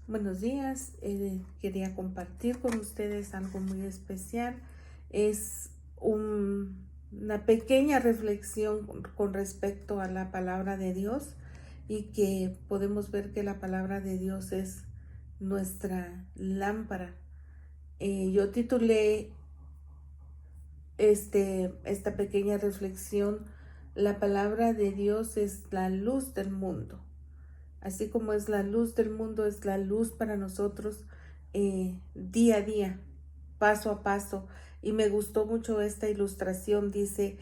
Buenos días, quería compartir con ustedes algo muy especial. Es una pequeña reflexión con respecto a la palabra de Dios y que podemos ver que la palabra de Dios es nuestra lámpara. Yo titulé esta pequeña reflexión: la palabra de Dios es la luz del mundo. Así como es la luz del mundo, es la luz para nosotros día a día, paso a paso. Y me gustó mucho esta ilustración. Dice,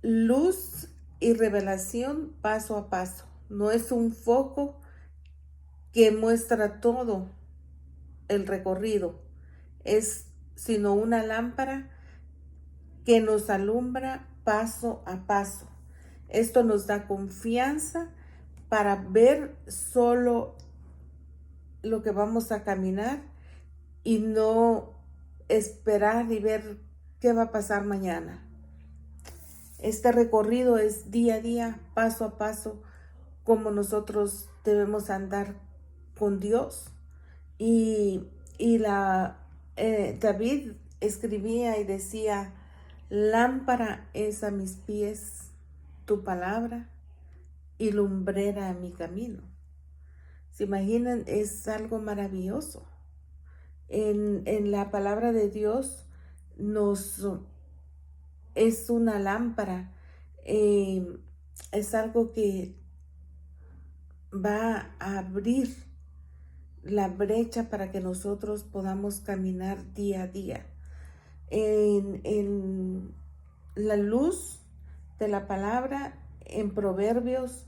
luz y revelación paso a paso. No es un foco que muestra todo el recorrido, es sino una lámpara que nos alumbra paso a paso. Esto nos da confianza para ver solo lo que vamos a caminar y no esperar y ver qué va a pasar mañana. Este recorrido es día a día, paso a paso, como nosotros debemos andar con Dios. Y, David escribía y decía: lámpara es a mis pies tu palabra y lumbrera a mi camino. ¿Se imaginan? Es algo maravilloso. En la palabra de Dios es una lámpara, es algo que va a abrir la brecha para que nosotros podamos caminar día a día. En la luz de la palabra, en Proverbios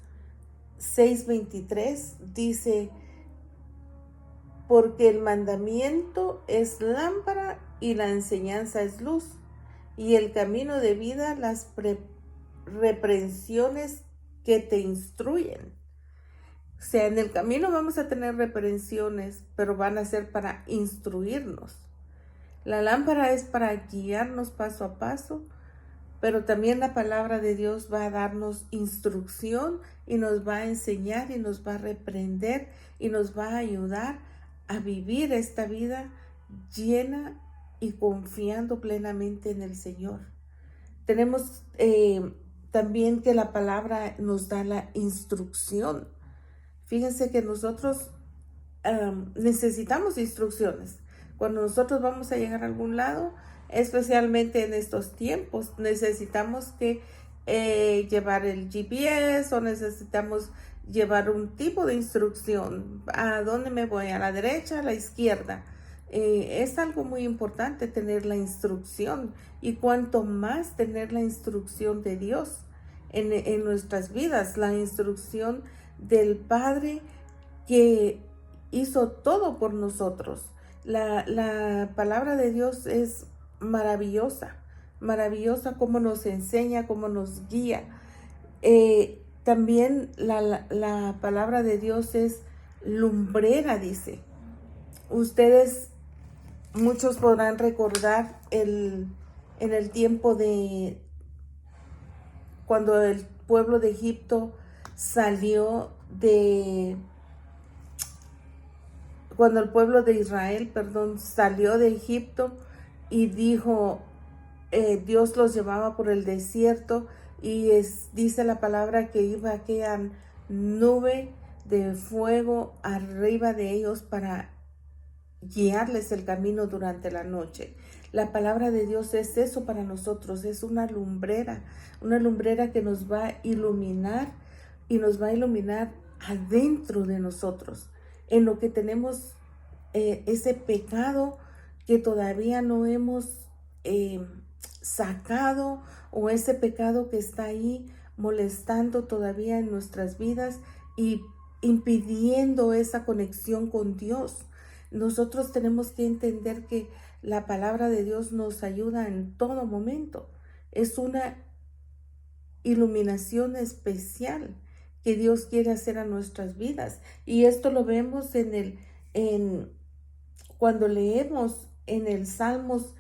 6:23 dice: porque el mandamiento es lámpara y la enseñanza es luz, y el camino de vida las reprensiones que te instruyen. O sea, en el camino vamos a tener reprensiones, pero van a ser para instruirnos. La lámpara es para guiarnos paso a paso, pero también la palabra de Dios va a darnos instrucción y nos va a enseñar y nos va a reprender y nos va a ayudar a vivir esta vida llena y confiando plenamente en el Señor. Tenemos también que la palabra nos da la instrucción. Fíjense que nosotros necesitamos instrucciones. Cuando nosotros vamos a llegar a algún lado, especialmente en estos tiempos, necesitamos que llevar el GPS o necesitamos llevar un tipo de instrucción. ¿A dónde me voy? ¿A la derecha? ¿A la izquierda? Es algo muy importante tener la instrucción, y cuanto más tener la instrucción de Dios en nuestras vidas, la instrucción del Padre que hizo todo por nosotros. La palabra de Dios es maravillosa, maravillosa, cómo nos enseña, cómo nos guía. También la palabra de Dios es lumbrera, dice. Ustedes, muchos podrán recordar en el tiempo de cuando el pueblo de Egipto salió de cuando el pueblo de Israel, salió de Egipto y dijo, Dios los llevaba por el desierto, y dice la palabra que iba aquella nube de fuego arriba de ellos para guiarles el camino durante la noche. La palabra de Dios es eso para nosotros, es una lumbrera que nos va a iluminar, y nos va a iluminar adentro de nosotros, en lo que tenemos ese pecado que todavía no hemos sacado, o ese pecado que está ahí molestando todavía en nuestras vidas y impidiendo esa conexión con Dios. Nosotros tenemos que entender que la palabra de Dios nos ayuda en todo momento. Es una iluminación especial que Dios quiere hacer a nuestras vidas. Y esto lo vemos cuando leemos en el Salmos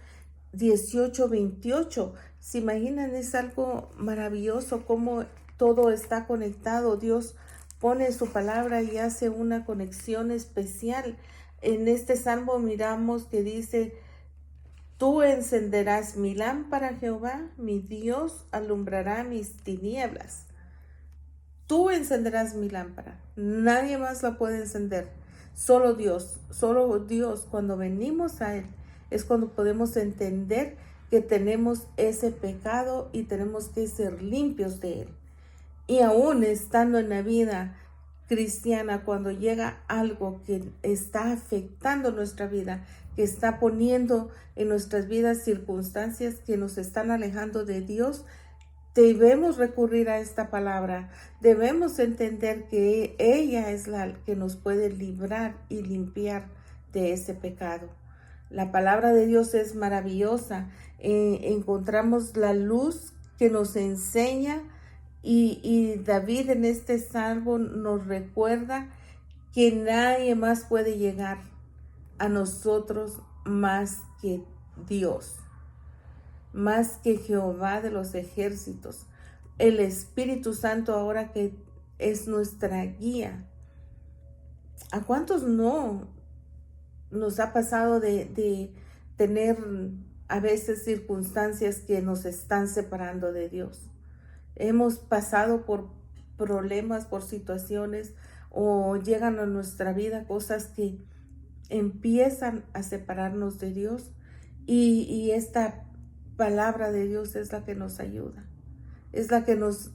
18:28. ¿Se imaginan? Es algo maravilloso cómo todo está conectado. Dios pone su palabra y hace una conexión especial. En este salmo miramos que dice: tú encenderás mi lámpara, Jehová, mi Dios alumbrará mis tinieblas. Tú encenderás mi lámpara, nadie más la puede encender. Solo Dios, solo Dios. Cuando venimos a Él es cuando podemos entender que tenemos ese pecado y tenemos que ser limpios de Él. Y aún estando en la vida cristiana, cuando llega algo que está afectando nuestra vida, que está poniendo en nuestras vidas circunstancias que nos están alejando de Dios, debemos recurrir a esta palabra. Debemos entender que ella es la que nos puede librar y limpiar de ese pecado. La palabra de Dios es maravillosa. Encontramos la luz que nos enseña y David en este salmo nos recuerda que nadie más puede llegar a nosotros más que Dios, más que Jehová de los ejércitos, el Espíritu Santo ahora que es nuestra guía. ¿A cuántos no nos ha pasado de tener a veces circunstancias que nos están separando de Dios? Hemos pasado por problemas, por situaciones, o llegan a nuestra vida cosas que empiezan a separarnos de Dios, y esta palabra de Dios es la que nos ayuda, es la que nos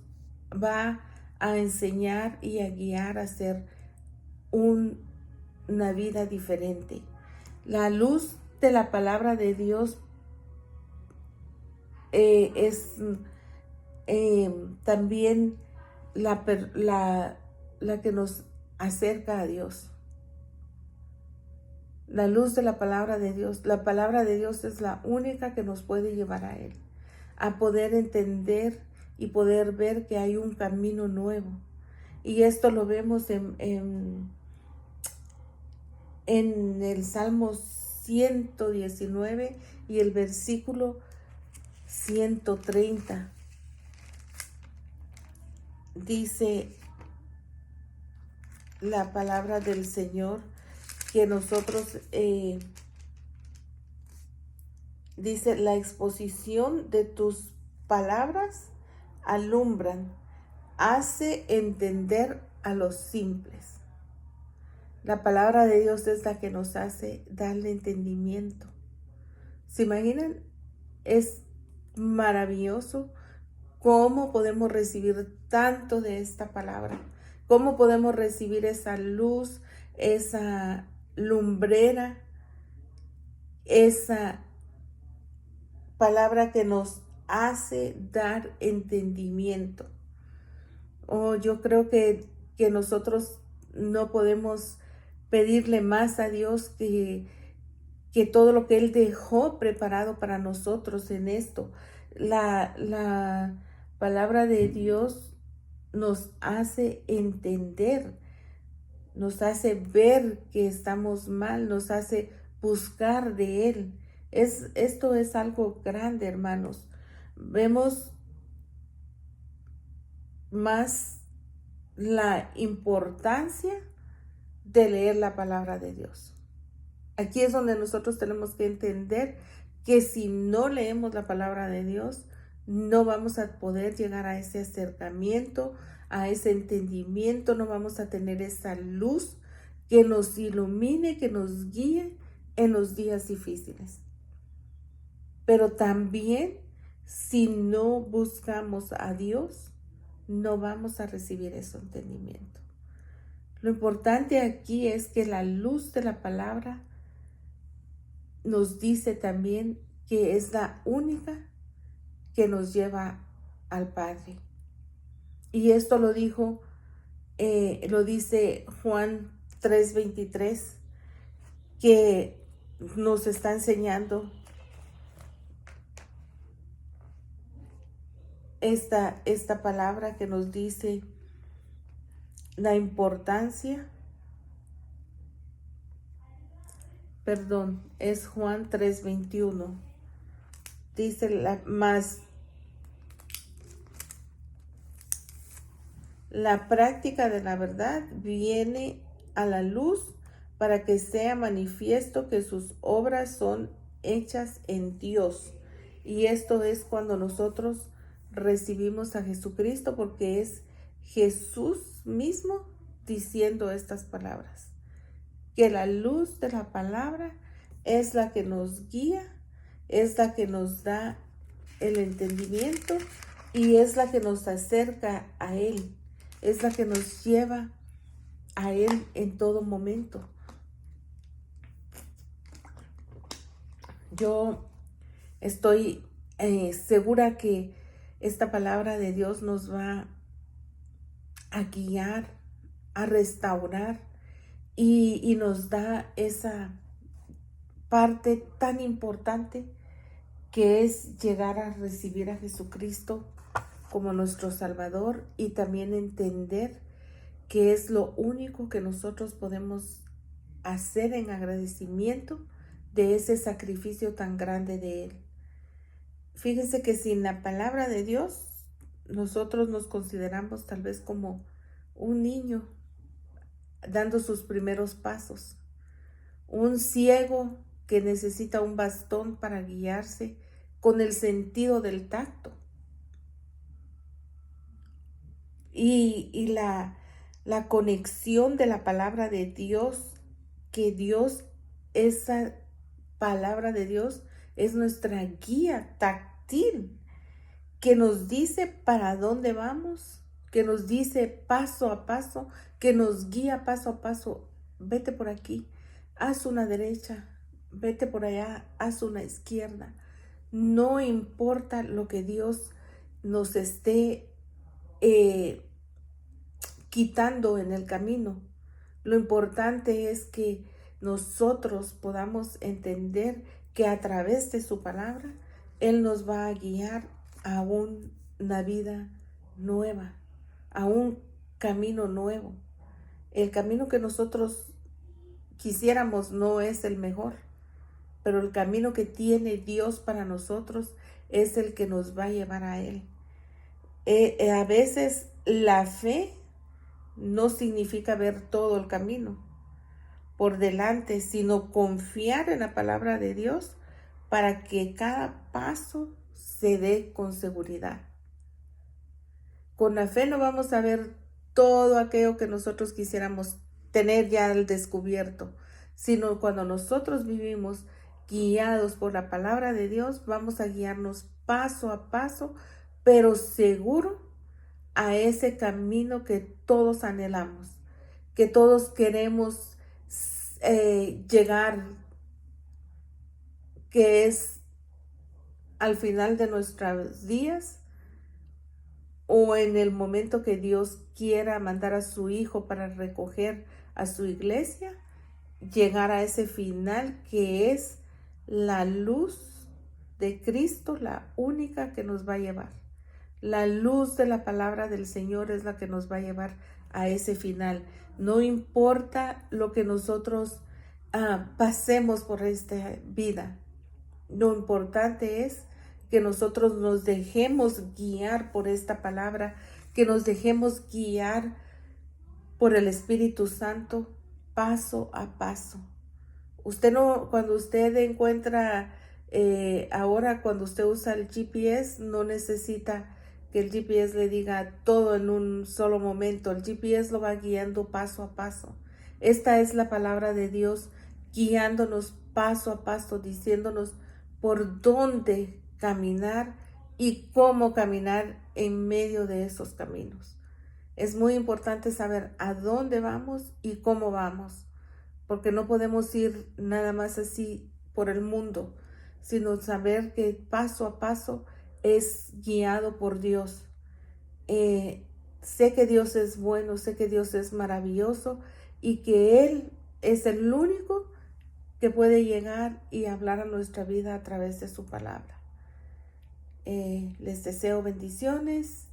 va a enseñar y a guiar a hacer una vida diferente. La luz de la palabra de Dios es también la que nos acerca a Dios. La luz de la palabra de Dios. La palabra de Dios es la única que nos puede llevar a Él, a poder entender y poder ver que hay un camino nuevo. Y esto lo vemos en el Salmo 119 y el versículo 130. Dice la palabra del Señor que nosotros, dice: la exposición de tus palabras alumbran, hace entender a los simples. La palabra de Dios es la que nos hace darle entendimiento. ¿Se imaginan? Es maravilloso cómo podemos recibir tanto de esta palabra, cómo podemos recibir esa luz, esa lumbrera, esa palabra que nos hace dar entendimiento. Yo creo que nosotros no podemos pedirle más a Dios que todo lo que Él dejó preparado para nosotros en esto. La palabra de Dios nos hace entender, nos hace ver que estamos mal, nos hace buscar de Él. Esto es algo grande, hermanos. Vemos más la importancia de leer la palabra de Dios. Aquí es donde nosotros tenemos que entender que si no leemos la palabra de Dios, no vamos a poder llegar a ese acercamiento, a ese entendimiento, no vamos a tener esa luz que nos ilumine, que nos guíe en los días difíciles. Pero también, si no buscamos a Dios, no vamos a recibir ese entendimiento. Lo importante aquí es que la luz de la palabra nos dice también que es la única que nos lleva al Padre. Y esto lo dice Juan 3:23, que nos está enseñando esta palabra que nos dice la importancia. Perdón, es Juan 3:21. Dice más La práctica de la verdad viene a la luz para que sea manifiesto que sus obras son hechas en Dios. Y esto es cuando nosotros recibimos a Jesucristo, porque es Jesús mismo diciendo estas palabras. Que la luz de la palabra es la que nos guía, es la que nos da el entendimiento y es la que nos acerca a Él, es la que nos lleva a Él en todo momento. Yo estoy segura que esta palabra de Dios nos va a guiar, a restaurar y nos da esa parte tan importante que es llegar a recibir a Jesucristo como nuestro Salvador y también entender que es lo único que nosotros podemos hacer en agradecimiento de ese sacrificio tan grande de Él. Fíjense que sin la palabra de Dios, nosotros nos consideramos tal vez como un niño dando sus primeros pasos, un ciego que necesita un bastón para guiarse con el sentido del tacto. Y la conexión de la palabra de Dios, que Dios, esa palabra de Dios es nuestra guía táctil, que nos dice para dónde vamos, que nos dice paso a paso, que nos guía paso a paso. Vete por aquí, haz una derecha, vete por allá, haz una izquierda. No importa lo que Dios nos esté quitando en el camino. Lo importante es que nosotros podamos entender que a través de su palabra, Él nos va a guiar a una vida nueva, a un camino nuevo. El camino que nosotros quisiéramos no es el mejor, pero el camino que tiene Dios para nosotros es el que nos va a llevar a Él. A veces la fe no significa ver todo el camino por delante, sino confiar en la palabra de Dios para que cada paso se dé con seguridad. Con la fe no vamos a ver todo aquello que nosotros quisiéramos tener ya al descubierto, sino cuando nosotros vivimos guiados por la palabra de Dios, vamos a guiarnos paso a paso, pero seguro a ese camino que todos anhelamos, que todos queremos llegar, que es al final de nuestros días o en el momento que Dios quiera mandar a su Hijo para recoger a su iglesia, llegar a ese final que es la luz de Cristo, la única que nos va a llevar. La luz de la palabra del Señor es la que nos va a llevar a ese final. No importa lo que nosotros pasemos por esta vida. Lo importante es que nosotros nos dejemos guiar por esta palabra, que nos dejemos guiar por el Espíritu Santo paso a paso. Usted no, cuando usted encuentra, ahora cuando usted usa el GPS, no necesita que el GPS le diga todo en un solo momento. El GPS lo va guiando paso a paso. Esta es la palabra de Dios guiándonos paso a paso, diciéndonos por dónde caminar y cómo caminar en medio de esos caminos. Es muy importante saber a dónde vamos y cómo vamos, porque no podemos ir nada más así por el mundo, sino saber que paso a paso es guiado por Dios. Sé que Dios es bueno, sé que Dios es maravilloso y que Él es el único que puede llegar y hablar a nuestra vida a través de su palabra. Les deseo bendiciones